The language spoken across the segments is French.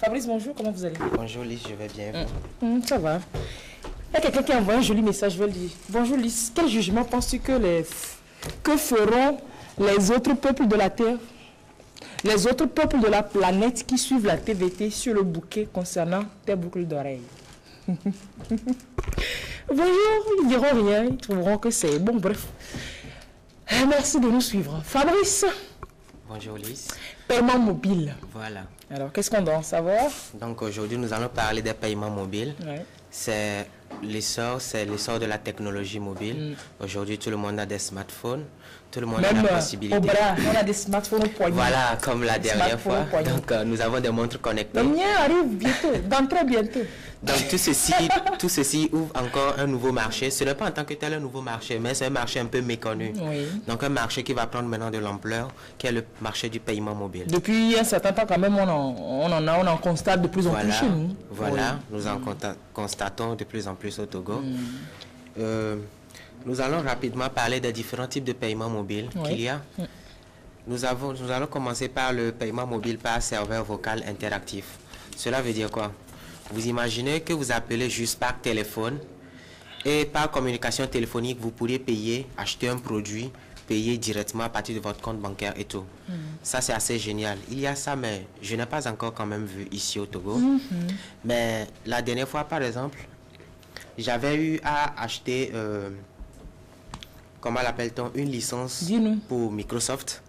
Fabrice, bonjour, comment vous allez? Bonjour Lys, je vais bien. Vous? Ça va. Il y a quelqu'un qui a envoyé un joli message, je vais le dire. Bonjour Lys, quel jugement penses-tu que feront les autres peuples de la Terre, les autres peuples de la planète qui suivent la TVT sur le bouquet concernant tes boucles d'oreilles? Bonjour, ils diront rien, ils trouveront que c'est bon, bref. Merci de nous suivre. Fabrice. Bonjour Lys. Paiement mobile. Voilà. Alors, qu'est-ce qu'on doit en savoir? Donc aujourd'hui, nous allons parler des paiements mobiles. Ouais. C'est l'essor de la technologie mobile. Aujourd'hui, tout le monde a des smartphones. Tout le monde Même a la possibilité. au bras, on a des smartphones au poignet. Voilà, comme la dernière fois. Poignet. Donc nous avons des montres connectées. Le mien arrive bientôt, dans très bientôt. Donc tout ceci ouvre encore un nouveau marché. Ce n'est pas en tant que tel un nouveau marché, mais c'est un marché un peu méconnu. Oui. Donc un marché qui va prendre maintenant de l'ampleur, qui est le marché du paiement mobile. Depuis un certain temps quand même, on en constate de plus en plus chez nous. Voilà, Oui. nous en constatons de plus en plus au Togo. Nous allons rapidement parler des différents types de paiements mobiles qu'il y a. Nous allons commencer par le paiement mobile par serveur vocal interactif. Cela veut dire quoi? Vous imaginez que vous appelez juste par téléphone et par communication téléphonique, vous pourriez payer, acheter un produit, payer directement à partir de votre compte bancaire et tout. Ça, c'est assez génial. Il y a ça, mais je n'ai pas encore quand même vu ici au Togo. Mais la dernière fois, par exemple, j'avais eu à acheter, comment l'appelle-t-on, une licence pour Microsoft.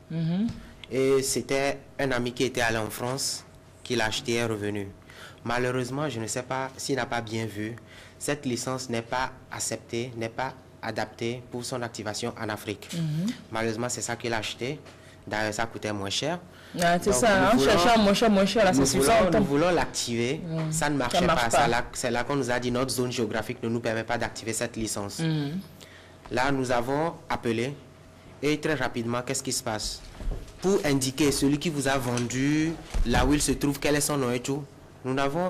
Et c'était un ami qui était allé en France, qui l'a acheté et est revenu. Malheureusement, je ne sais pas s'il n'a pas bien vu, cette licence n'est pas acceptée, n'est pas adaptée pour son activation en Afrique. Malheureusement, c'est ça qu'il a acheté. D'ailleurs, ça coûtait moins cher. Ah, c'est ça, en cherchant moins cher, là, c'est suffisant. Nous voulons l'activer, ça ne marchait pas. C'est là qu'on nous a dit notre zone géographique ne nous permet pas d'activer cette licence. Là, nous avons appelé et très rapidement, qu'est-ce qui se passe? Pour indiquer celui qui vous a vendu, là où il se trouve, quel est son nom et tout,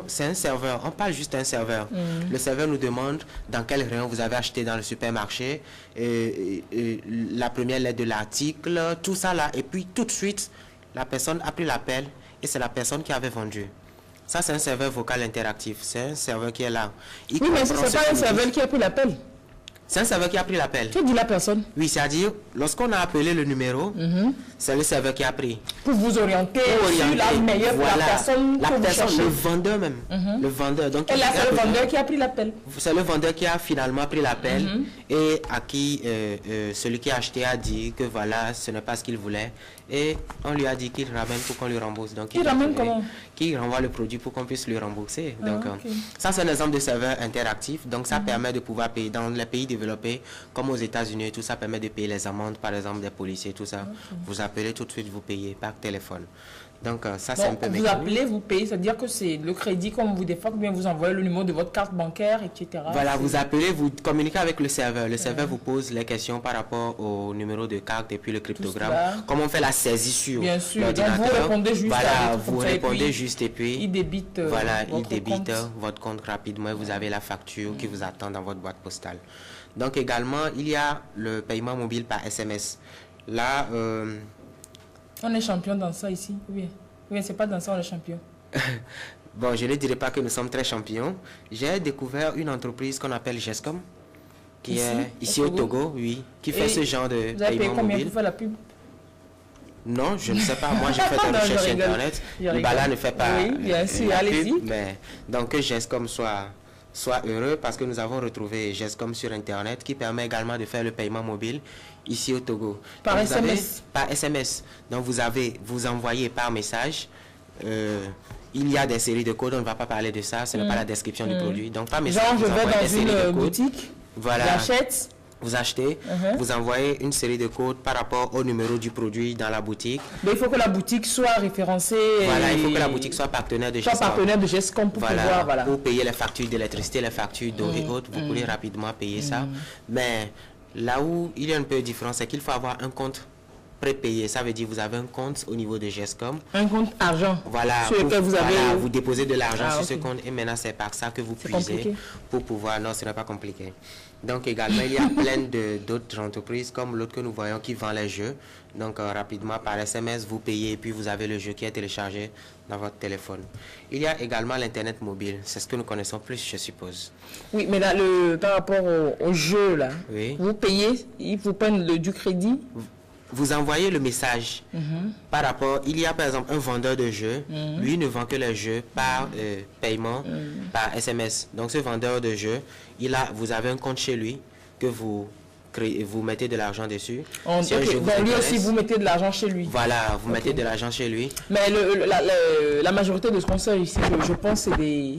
c'est un serveur, on parle juste d'un serveur. Le serveur nous demande dans quel rayon vous avez acheté dans le supermarché, la première lettre de l'article, tout ça là. Et puis tout de suite, la personne a pris l'appel et c'est la personne qui avait vendu. Ça, c'est un serveur vocal interactif. C'est un serveur qui est là. Oui, mais ce n'est pas un serveur qui a pris l'appel. C'est un serveur qui a pris l'appel. Que dit la personne? Oui, c'est-à-dire, lorsqu'on a appelé le numéro, c'est le serveur qui a pris. Pour vous orienter, sur la meilleure personne que vous cherchez. Le vendeur même. Le vendeur. Donc, et là, c'est le vendeur qui a pris l'appel. C'est le vendeur qui a finalement pris l'appel et à qui celui qui a acheté a dit que voilà, ce n'est pas ce qu'il voulait. Et on lui a dit qu'il ramène pour qu'on lui rembourse. Donc, il ramène comment? Qu'il renvoie le produit pour qu'on puisse lui rembourser. Donc, ça, c'est un exemple de serveur interactif. Donc, ça permet de pouvoir payer dans les pays développés, comme aux États-Unis, tout ça permet de payer les amendes, par exemple, des policiers, tout ça. Vous appelez tout de suite, vous payez par téléphone. Donc, ça, c'est un peu méconnu. Vous appelez, vous payez, c'est-à-dire que c'est le crédit, comme vous des fois, bien vous envoyez le numéro de votre carte bancaire, etc. Voilà, vous appelez, vous communiquez avec le serveur. Le serveur vous pose les questions par rapport au numéro de carte et puis le cryptogramme. Comment on fait la saisie sur l'ordinateur. Vous répondez juste. Voilà, vous répondez juste et puis il débite, votre compte rapidement et vous avez la facture qui vous attend dans votre boîte postale. Donc également, il y a le paiement mobile par SMS. Là, on est champion dans ça ici. Oui, c'est pas dans ça on est champion. Bon, je ne dirais pas que nous sommes très champions. J'ai découvert une entreprise qu'on appelle GESCOM, qui est ici au Togo, oui, qui fait ce genre de vous avez payé paiement combien mobile. pour faire la pub? Non, je ne sais pas. Moi, j'ai fait des recherches sur Internet. Bala ne fait pas bien sûr, allez-y. Mais donc que GESCOM soit heureux parce que nous avons retrouvé GESCOM sur Internet qui permet également de faire le paiement mobile ici au Togo. Par SMS? Par SMS. Donc vous envoyez par message. Il y a des séries de codes, on ne va pas parler de ça, ce n'est pas la description du produit. Donc par message, genre je vais dans une boutique, voilà. j'achète. Vous achetez, vous envoyez une série de codes par rapport au numéro du produit dans la boutique. Mais il faut que la boutique soit référencée. Voilà, il faut que la boutique soit partenaire de GESCOM. Pour pouvoir, pour payer les factures d'électricité, les factures d'eau et autres, vous pourrez rapidement payer ça. Mais là où il y a un peu de différence, c'est qu'il faut avoir un compte prépayé. Ça veut dire vous avez un compte au niveau de GESCOM. Un compte argent. Voilà. Sur lequel vous avez... Voilà, vous déposez de l'argent sur ce compte et maintenant c'est par ça que vous puisez compliqué. pour pouvoir... Non, ce n'est pas compliqué. Donc également, il y a plein d'autres entreprises comme l'autre que nous voyons qui vend les jeux. Donc rapidement, par SMS, vous payez et puis vous avez le jeu qui est téléchargé dans votre téléphone. Il y a également l'Internet mobile. C'est ce que nous connaissons plus, je suppose. Oui, mais là, par rapport au jeu, là, oui. Vous payez, ils vous prennent du crédit. Vous envoyez le message par rapport... Il y a par exemple un vendeur de jeux. Lui ne vend que les jeux par paiement, par SMS. Donc ce vendeur de jeux, vous avez un compte chez lui que vous mettez de l'argent dessus. Donc lui aussi, vous mettez de l'argent chez lui. Voilà, vous mettez de l'argent chez lui. Mais la majorité de ce qu'on sait ici, je pense,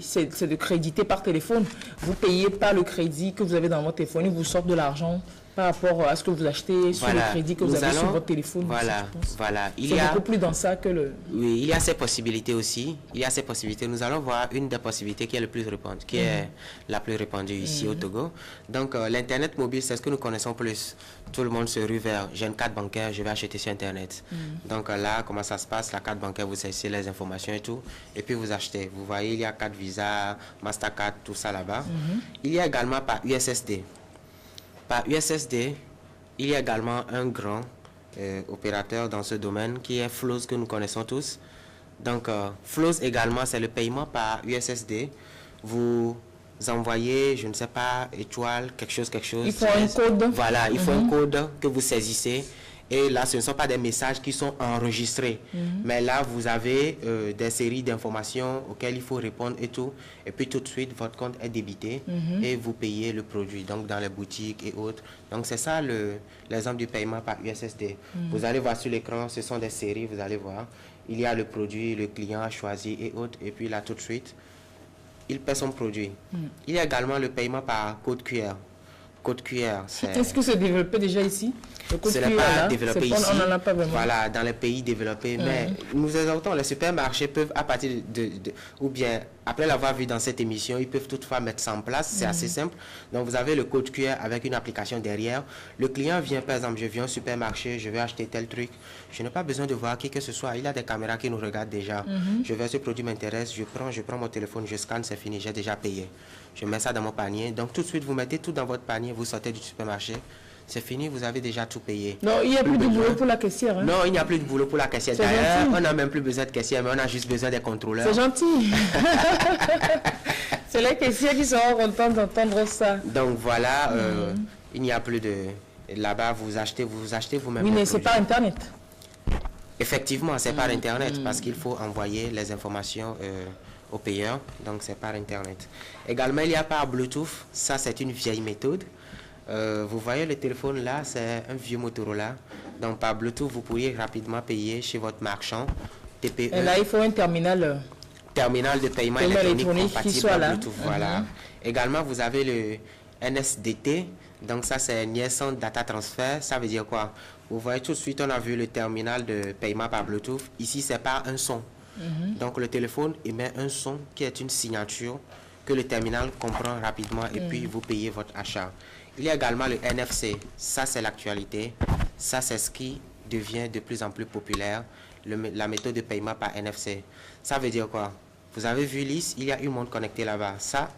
c'est de créditer par téléphone. Vous payez pas le crédit que vous avez dans votre téléphone, il vous sort de l'argent par rapport à ce que vous achetez sur le crédit que vous avez sur votre téléphone. Voilà, voilà. C'est beaucoup plus dans ça que le... Oui, il y a ces possibilités aussi. Il y a ces possibilités. Nous allons voir une des possibilités qui est la plus répandue ici au Togo. Donc, l'Internet mobile, c'est ce que nous connaissons plus. Tout le monde se rue vers, j'ai une carte bancaire, je vais acheter sur Internet. Donc là, comment ça se passe? La carte bancaire, vous saisissez les informations et tout, et puis vous achetez. Vous voyez, il y a carte Visa, Mastercard, tout ça là-bas. Il y a également par USSD. Par USSD, il y a également un grand opérateur dans ce domaine qui est Flows, que nous connaissons tous. Donc, Flows également, c'est le paiement par USSD. Vous envoyez, je ne sais pas, étoile, quelque chose. Il faut un code. Voilà, il faut un code que vous saisissez. Et là, ce ne sont pas des messages qui sont enregistrés. Mais là, vous avez des séries d'informations auxquelles il faut répondre et tout. Et puis tout de suite, votre compte est débité et vous payez le produit, donc dans les boutiques et autres. Donc c'est ça l'exemple du paiement par USSD. Vous allez voir sur l'écran, ce sont des séries, vous allez voir. Il y a le produit, le client a choisi et autres. Et puis là, tout de suite, il paie son produit. Il y a également le paiement par code QR. Code QR, c'est... Est-ce que c'est développé déjà ici? Ce n'est pas développé ici. On n'en a pas vraiment. Voilà, dans les pays développés. Mais nous exhortons, les supermarchés peuvent, à partir ou bien, après l'avoir vu dans cette émission, ils peuvent toutefois mettre ça en place. C'est assez simple. Donc, vous avez le code QR avec une application derrière. Le client vient, par exemple, je viens au supermarché, je vais acheter tel truc. Je n'ai pas besoin de voir qui que ce soit. Il y a des caméras qui nous regardent déjà. Je vais, ce produit m'intéresse, je prends mon téléphone, je scanne, c'est fini, j'ai déjà payé. Je mets ça dans mon panier. Donc, tout de suite, vous mettez tout dans votre panier, vous sortez du supermarché. C'est fini, vous avez déjà tout payé. Non, il n'y a plus de boulot pour la caissière. Hein? Non, il n'y a plus de boulot pour la caissière. D'ailleurs, on n'a même plus besoin de caissière, mais on a juste besoin des contrôleurs. C'est gentil. C'est les caissières qui seront contentes d'entendre ça. Donc voilà, il n'y a plus de... Là-bas, vous achetez vous-même. Oui, mais ce n'est pas Internet. Effectivement, c'est par Internet, parce qu'il faut envoyer les informations aux payeurs. Donc c'est par Internet. Également, il y a par Bluetooth. Ça, c'est une vieille méthode. Vous voyez le téléphone là, c'est un vieux Motorola. Donc par Bluetooth, vous pourriez rapidement payer chez votre marchand TPE. Et là, il faut un terminal. Terminal de paiement électronique compatible à Bluetooth. Voilà. Également, vous avez le NSDT. Donc ça, c'est Nielsen Data Transfer. Ça veut dire quoi? Vous voyez tout de suite, on a vu le terminal de paiement par Bluetooth. Ici, c'est par un son. Donc le téléphone émet un son qui est une signature que le terminal comprend rapidement et puis vous payez votre achat. Il y a également le NFC. Ça, c'est l'actualité. Ça, c'est ce qui devient de plus en plus populaire, la méthode de paiement par NFC. Ça veut dire quoi? Vous avez vu l'IS, il y a une montre connectée là-bas. Ça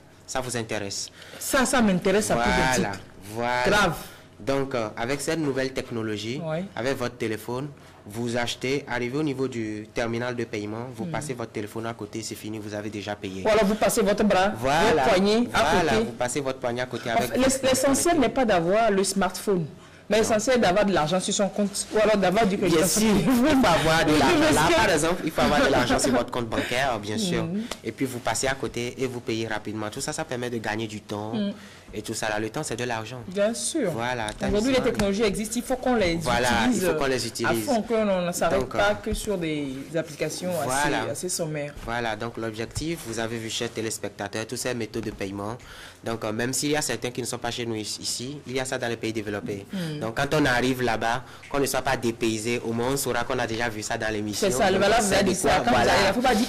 vous intéresse? Ça m'intéresse à plus de titres. Voilà. Grave. Donc, avec cette nouvelle technologie, avec votre téléphone, vous achetez, arrivez au niveau du terminal de paiement, vous passez votre téléphone à côté, c'est fini, vous avez déjà payé. Voilà, vous passez votre bras, votre poignet à côté. Vous passez votre poignet à côté. L'essentiel n'est pas d'avoir le smartphone, mais l'essentiel est d'avoir de l'argent sur son compte, ou alors d'avoir du crédit. Bien sûr, il faut avoir de l'argent. Là, par exemple, il faut avoir de l'argent sur votre compte bancaire, bien sûr. Et puis, vous passez à côté et vous payez rapidement. Tout ça, ça permet de gagner du temps. Et tout ça, là, le temps, c'est de l'argent. Bien sûr. Voilà. Aujourd'hui, les technologies existent, il faut qu'on les utilise. Voilà, il faut qu'on les utilise. À fond, qu'on ne s'arrête pas que sur des applications assez sommaires. Voilà, donc l'objectif, vous avez vu, chers téléspectateurs, toutes ces méthodes de paiement. Donc, même s'il y a certains qui ne sont pas chez nous ici, il y a ça dans les pays développés. Donc, quand on arrive là-bas, qu'on ne soit pas dépaysé, au moins on saura qu'on a déjà vu ça dans l'émission. C'est ça, le valeur, vous avez dit ça. Quand vous allez, il ne faut pas dire,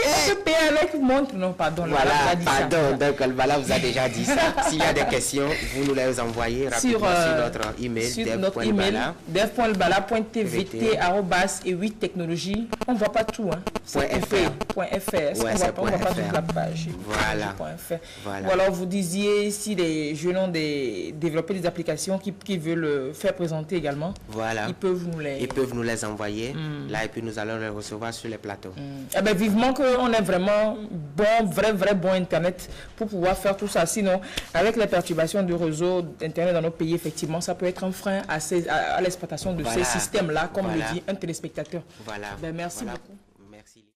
on peut payer avec montre. Non, pardon. Voilà, pardon. Donc, voilà, vous a déjà dit ça. S'il y a des questions, vous nous les envoyez rapidement sur notre email, dev.bala.tvt@e8technologie. On ne voit pas tout. Hein. .fr. Ouais, on ne voit pas toute la page. Voilà. Ou alors, vous disiez si les jeunes ont développé des applications qui veulent faire présenter également, voilà. Ils peuvent nous les envoyer. Là, et puis nous allons les recevoir sur les plateaux. Eh bien, vivement qu'on ait vraiment vrai bon Internet pour pouvoir faire tout ça. Sinon, avec les perturbations du réseau d'Internet dans nos pays, effectivement, ça peut être un frein à l'exploitation de ces systèmes-là, comme le dit un téléspectateur. Voilà. Merci beaucoup.